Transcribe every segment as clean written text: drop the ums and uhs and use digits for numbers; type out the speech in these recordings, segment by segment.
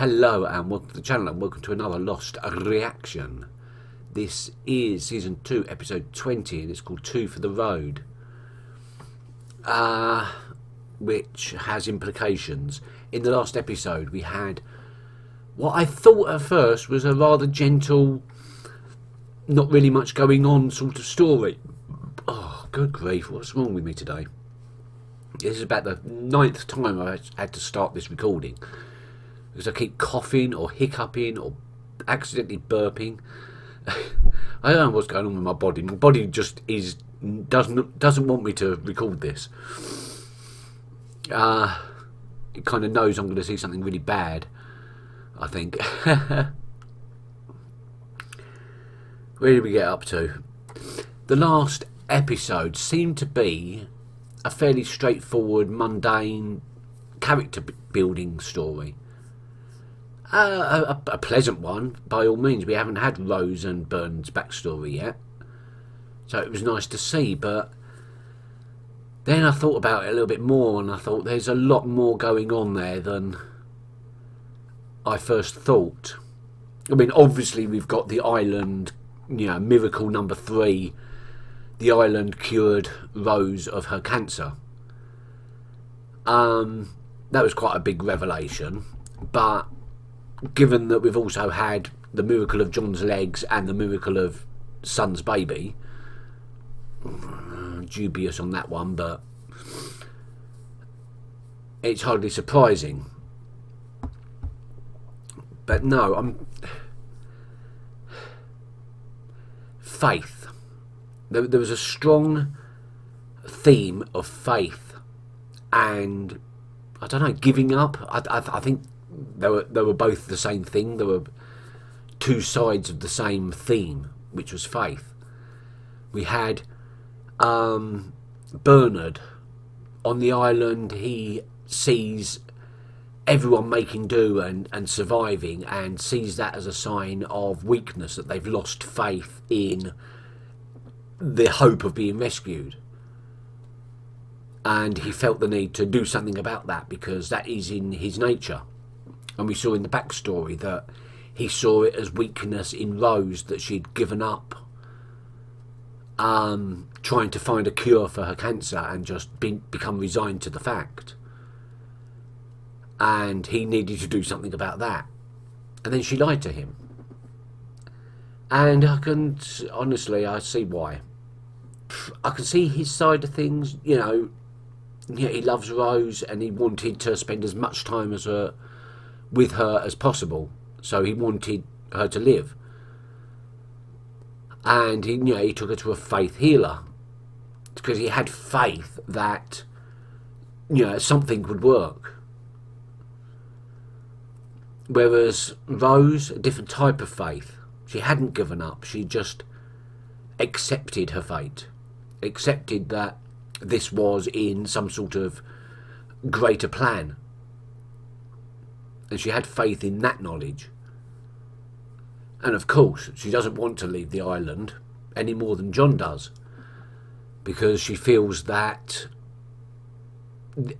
Hello and welcome to the channel and welcome to another Lost reaction. This is season 2 episode 20 and it's called 2 for the Road, which has implications. In the last episode we had what I thought at first was a rather gentle, not really much going on sort of story. Oh good grief, what's wrong with me today? This is about the 9th time I had to start this recording because I keep coughing or hiccuping or accidentally burping. I don't know what's going on with my body. My body just doesn't want me to record this. It kind of knows I'm going to see something really bad, I think. Where did we get up to? The last episode seemed to be a fairly straightforward, mundane character building story. A pleasant one, by all means. We haven't had Rose and Byrne's backstory yet, so it was nice to see. But then I thought about it a little bit more, and I thought there's a lot more going on there than I first thought. I mean, obviously we've got the island, miracle number 3. The island cured Rose of her cancer. That was quite a big revelation, but given that we've also had the miracle of John's legs and the miracle of Son's baby, dubious on that one, but it's hardly surprising. But no, faith. There was a strong theme of faith and, I don't know, giving up. I think they were both the same thing. There were two sides of the same theme, which was faith. We had Bernard on the island. He sees everyone making do and surviving, and sees that as a sign of weakness, that they've lost faith in the hope of being rescued. And he felt the need to do something about that because that is in his nature. And we saw in the backstory that he saw it as weakness in Rose, that she'd given up trying to find a cure for her cancer and just become resigned to the fact. And he needed to do something about that. And then she lied to him. And I see why. I can see his side of things. He loves Rose and he wanted to spend as much time with her as possible, so he wanted her to live. And he took her to a faith healer because he had faith that something would work. Whereas Rose, a different type of faith. She hadn't given up. She just accepted her fate, accepted that this was in some sort of greater plan. And she had faith in that knowledge. And of course, she doesn't want to leave the island any more than John does, because she feels that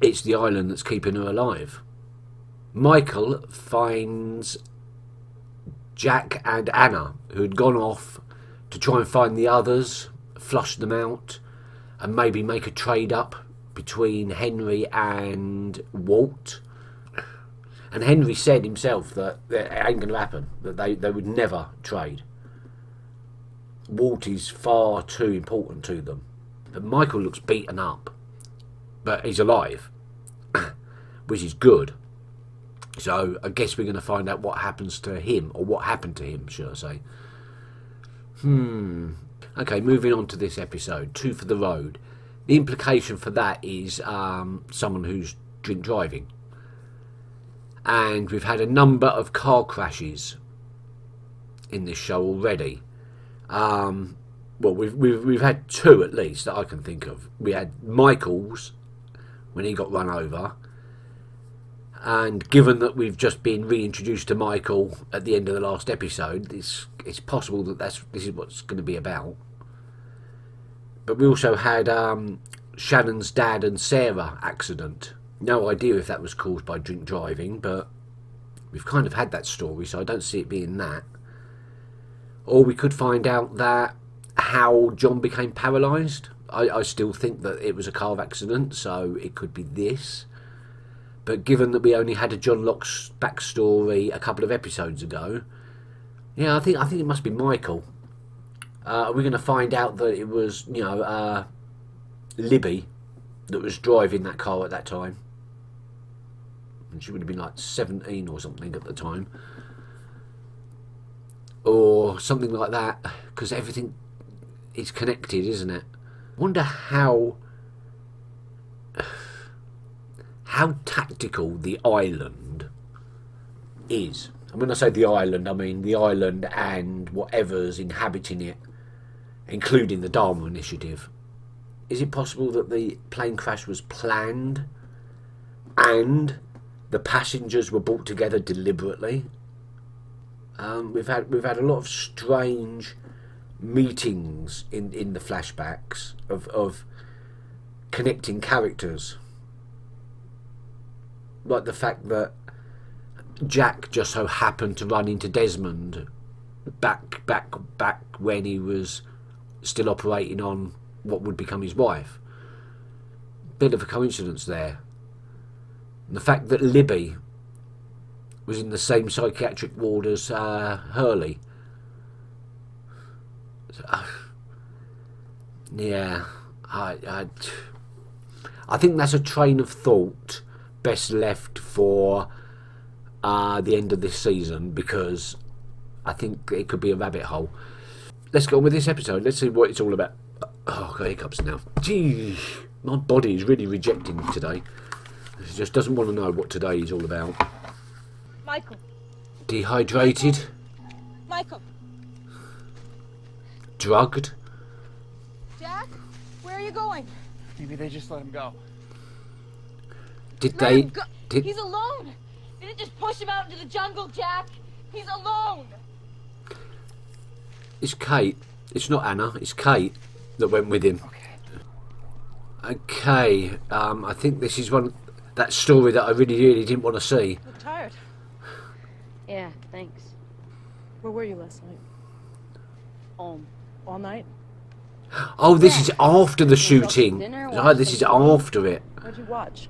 it's the island that's keeping her alive. Michael finds Jack and Anna, who had gone off to try and find the others, flush them out, and maybe make a trade up between Henry and Walt. And Henry said himself that it ain't going to happen, that they would never trade. Walt is far too important to them. But Michael looks beaten up, but he's alive, which is good. So I guess we're going to find out what happens to him, or what happened to him, should I say. Okay, moving on to this episode, 2 for the Road. The implication for that is someone who's drink driving. And we've had a number of car crashes in this show already. Well, we've had 2 at least that I can think of. We had Michael's when he got run over, and given that we've just been reintroduced to Michael at the end of the last episode, it's possible that this is what's going to be about. But we also had Shannon's dad and Sarah accident. No idea if that was caused by drink driving, but We've kind of had that story, so I don't see it being that. Or we could find out that how John became paralysed. I still think that it was a car accident, so it could be this. But given that we only had a John Locke's backstory a couple of episodes ago, yeah, I think it must be Michael. We're going to find out that it was, Libby that was driving that car at that time. And she would have been like 17 or something at the time. Or something like that, because everything is connected, isn't it? I wonder how tactical the island is. And when I say the island, I mean the island and whatever's inhabiting it, including the Dharma Initiative. Is it possible that the plane crash was planned and the passengers were brought together deliberately? We've had a lot of strange meetings in the flashbacks of connecting characters, like the fact that Jack just so happened to run into Desmond back when he was still operating on what would become his wife. Bit of a coincidence there. And the fact that Libby was in the same psychiatric ward as Hurley. Yeah, I think that's a train of thought best left for the end of this season, because I think it could be a rabbit hole. Let's go on with this episode. Let's see what it's all about. Oh, I've got hiccups now. Gee, my body is really rejecting me today. It just doesn't want to know what today is all about. Michael. Dehydrated. Michael. Drugged. Jack, where are you going? Maybe they just let him go. Did Let they? him go. He's alone. They didn't just push him out into the jungle, Jack. He's alone. It's Kate. It's not Anna. It's Kate that went with him. Okay. I think this is that story that I really didn't want to see. Look tired. Yeah, thanks. Where were you last night? Home. All night? Oh, this is after the Go to shooting. dinner, Right, watch this is some TV. after it. Where'd you watch?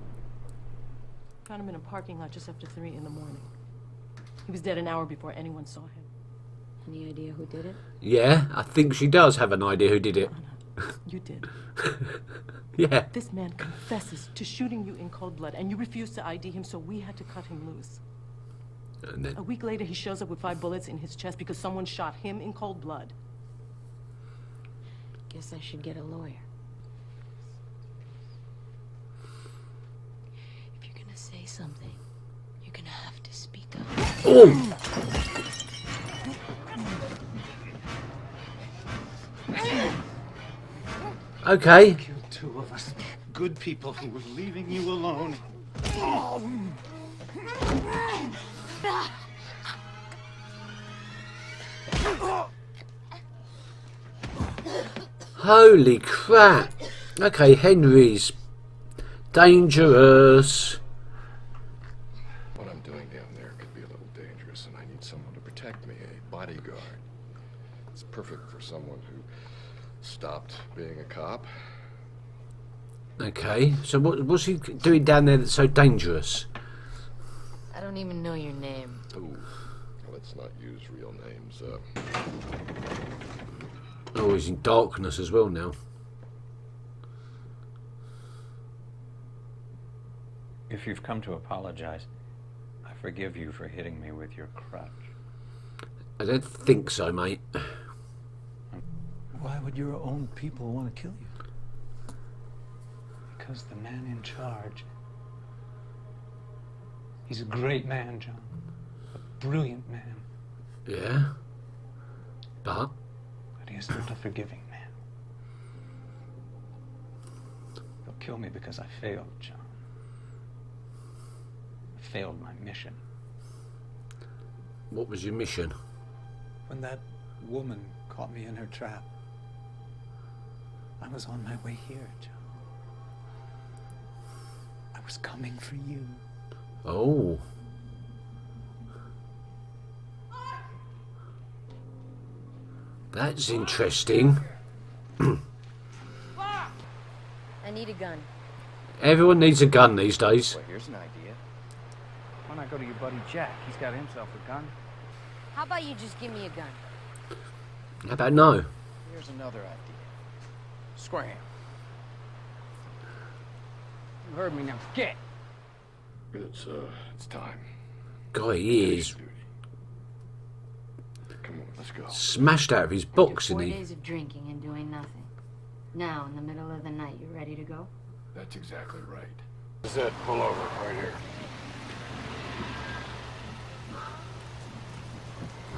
Found him in a parking lot just after 3 in the morning. He was dead an hour before anyone saw him. Any idea who did it? Yeah, I think she does have an idea who did it. Anna, you did. Yeah. This man confesses to shooting you in cold blood, and you refused to ID him, so we had to cut him loose. And then, A week later, he shows up with 5 bullets in his chest because someone shot him in cold blood. Guess I should get a lawyer. If you're gonna say something, you're gonna have to speak up. oh, okay. Killed 2 of us. Good people who were leaving you alone. Holy crap. Okay, Henry's dangerous. What I'm doing down there could be a little dangerous, and I need someone to protect me, a bodyguard. It's perfect for someone who stopped being a cop. Okay, so what's he doing down there that's so dangerous? I don't even know your name. Ooh, let's not use real names. Oh, he's in darkness as well now. If you've come to apologize, I forgive you for hitting me with your crutch. I don't think so, mate. Why would your own people want to kill you? Because the man in charge, he's a great man, John. A brilliant man. Yeah. But But he is not a forgiving man. He'll kill me because I failed, John. I failed my mission. what was your mission? When that woman caught me in her trap, I was on my way here, John. I was coming for you. Oh. That's interesting. I need a gun. Everyone needs a gun these days. Well, here's an idea. Why not go to your buddy Jack? He's got himself a gun. How about you just give me a gun? How about no? Here's another idea. Scram. You heard me now. Get. It's time. Guy, he is Duty. Come on, let's go. smashed out of his box, After 4 isn't he? days of drinking and doing nothing. Now, in the middle of the night, you ready to go? That's exactly right. That's it. Pull over right here.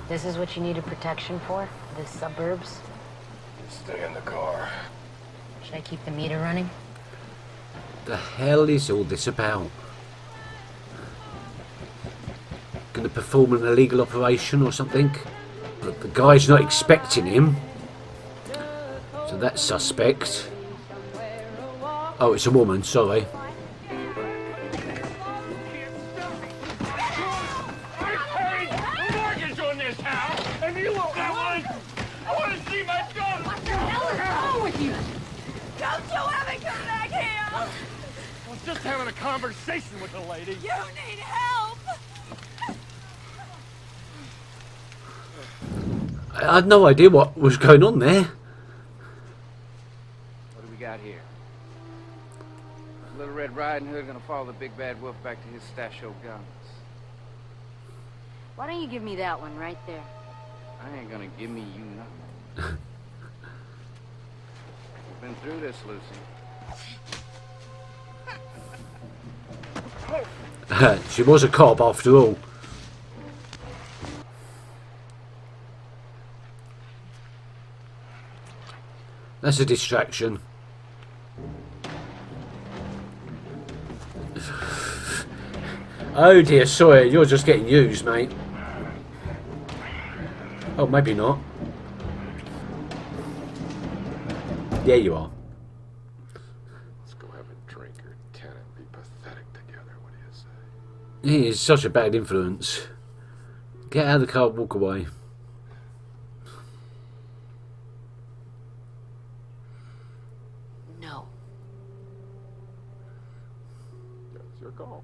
This is what you needed protection for? The suburbs? Stay in the car. Should I keep the meter running? The hell is all this about? Gonna perform an illegal operation or something? But the guy's not expecting him. So that's suspect. Oh, it's a woman, sorry. Mortgage on this house, and you won't have one. I want to see my gun. What the hell is wrong with you? Don't you ever come back here! I was just having a conversation with the lady. You need help! I had no idea what was going on there. What do we got here? Little Red Riding Hood gonna follow the big bad wolf back to his stash of guns. Why don't you give me that one right there? I ain't gonna give me you nothing. We've been through this, Lucy. She was a cop after all. That's a distraction. Oh dear, Sawyer, you're just getting used, mate. Oh, maybe not. Yeah, you are. Let's go have a drink or 10 and be pathetic together. What do you say? He is such a bad influence. Get out of the car, walk away. No. That's your call.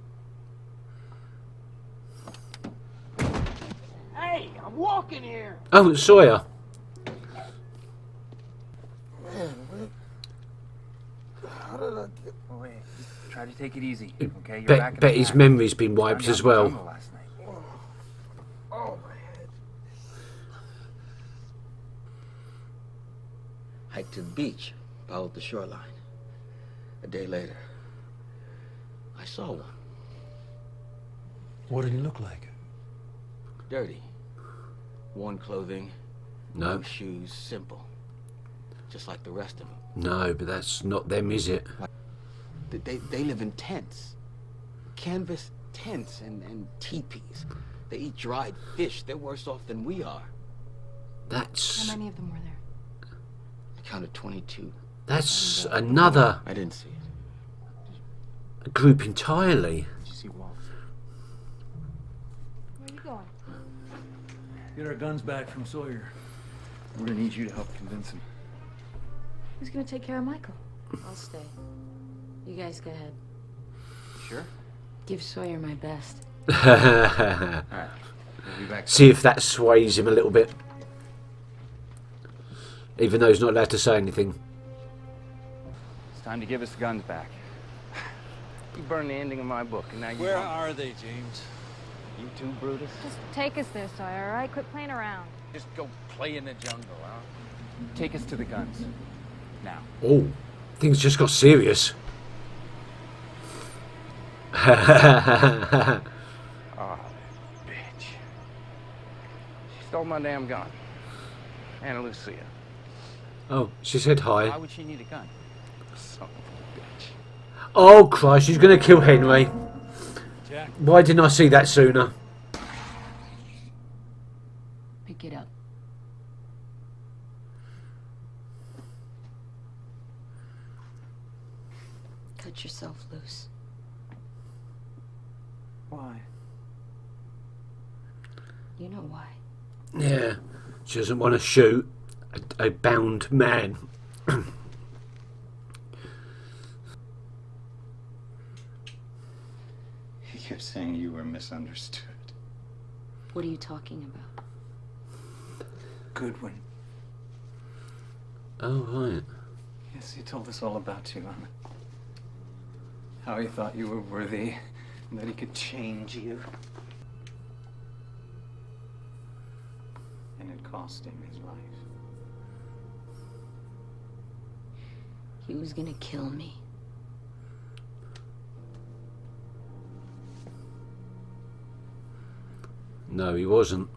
Hey, I'm walking here. Oh, it's Sawyer. Oh, wait, just try to take it easy, okay? You're back in Bet the his back. memory's been wiped Found as out the well. jungle last night. Oh, my head. Hiked to the beach, followed the shoreline. A day later, I saw one. What did he look like? Dirty. Worn clothing, No, no shoes, simple. Just like the rest of them. no, but that's not them, is it? They live in tents. Canvas tents and teepees. They eat dried fish. They're worse off than we are. That's How many of them were there? I counted 22. another I didn't see it. group entirely. Did you see Walt? Where are you going? Get our guns back from Sawyer. We're gonna need you to help convince him. Who's gonna take care of Michael? I'll stay. You guys go ahead. Sure? Give Sawyer my best. Alright. We'll be back. See if that sways him a little bit. Even though he's not allowed to say anything. It's time to give us the guns back. You burned the ending of my book, and now you Where want- are they, James? You too, Brutus? Just take us there, Sawyer, all right? Quit playing around. Just go play in the jungle, huh? Take us to the guns. Now. Oh, things just got serious. Ah, bitch. She stole my damn gun. Anna Lucia. Oh, she said Why hi. would she need a gun? Son of a bitch. Oh Christ, she's gonna kill Henry. Jack? Why didn't I see that sooner? Pick it up. Cut yourself loose. Why? You know why. Yeah, she doesn't want to shoot a bound man. You're saying you were misunderstood. What are you talking about? Goodwin. Oh, right. Yes, he told us all about you, how he thought you were worthy and that he could change you. And it cost him his life. He was gonna kill me. No, he wasn't.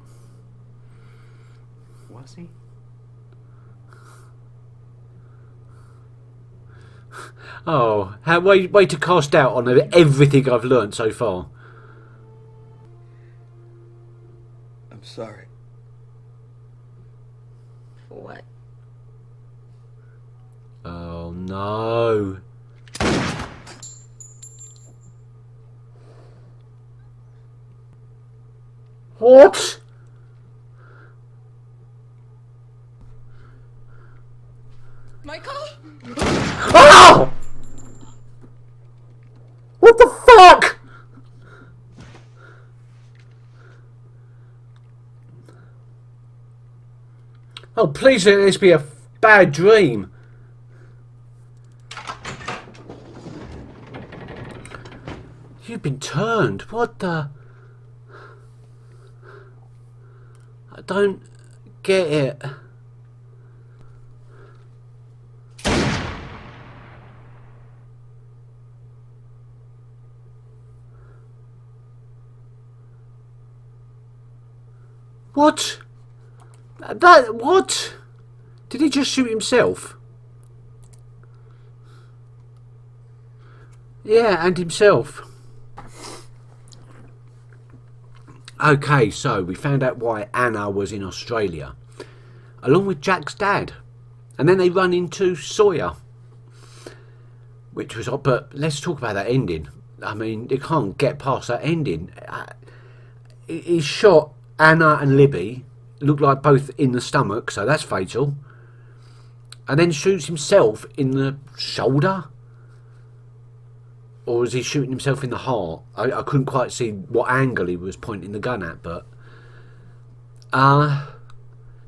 Was he? Oh, way to cast doubt on everything I've learnt so far. I'm sorry. For what? Oh no. What? Michael? Oh! What the fuck? Oh, please let this be a bad dream. You've been turned. What the? I don't get it. What? What? Did he just shoot himself? Yeah, and himself. Okay, so we found out why Anna was in Australia, along with Jack's dad. And then they run into Sawyer, which was... But let's talk about that ending. I mean, you can't get past that ending. He shot Anna and Libby, looked like both in the stomach, so that's fatal. And then shoots himself in the shoulder? Or is he shooting himself in the heart? I couldn't quite see what angle he was pointing the gun at, but...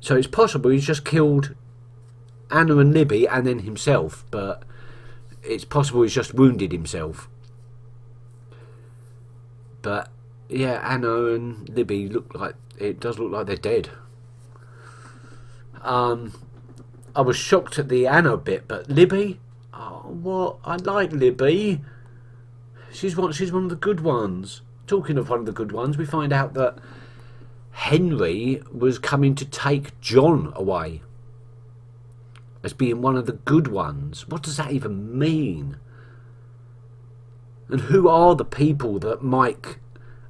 so it's possible he's just killed Anna and Libby and then himself, but it's possible he's just wounded himself. But, yeah, Anna and Libby look like... It does look like they're dead. I was shocked at the Anna bit, but Libby? Oh, what? I like Libby. She's one of the good ones. Talking of one of the good ones, we find out that Henry was coming to take John away as being one of the good ones. What does that even mean? And who are the people that Mike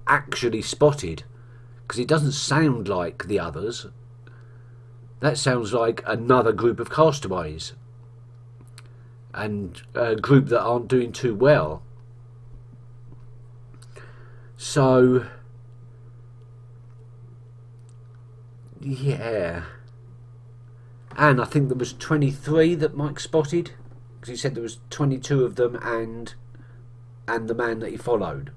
actually spotted? Because it doesn't sound like the others. That sounds like another group of castaways. And a group that aren't doing too well. So, yeah. And I think there was 23 that Mike spotted. Because he said there was 22 of them and the man that he followed.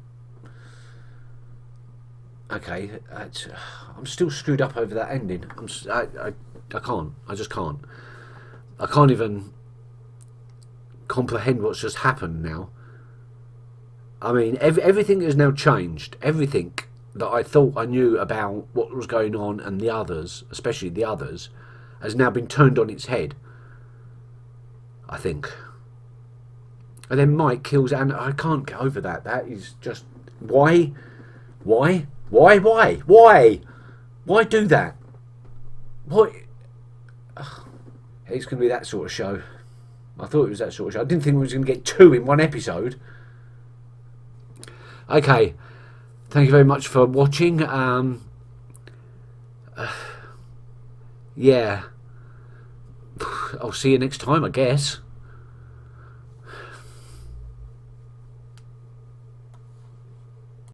Okay, I'm still screwed up over that ending. I can't. I just can't. I can't even comprehend what's just happened now. I mean, everything has now changed. Everything that I thought I knew about what was going on and the others, especially the others, has now been turned on its head. I think. And then Mike kills Anna. I can't get over that. That is just... Why? Why? Why do that? What? It's going to be that sort of show. I thought it was that sort of show. I didn't think we was going to get 2 in one episode. Okay. Thank you very much for watching. Yeah. I'll see you next time, I guess.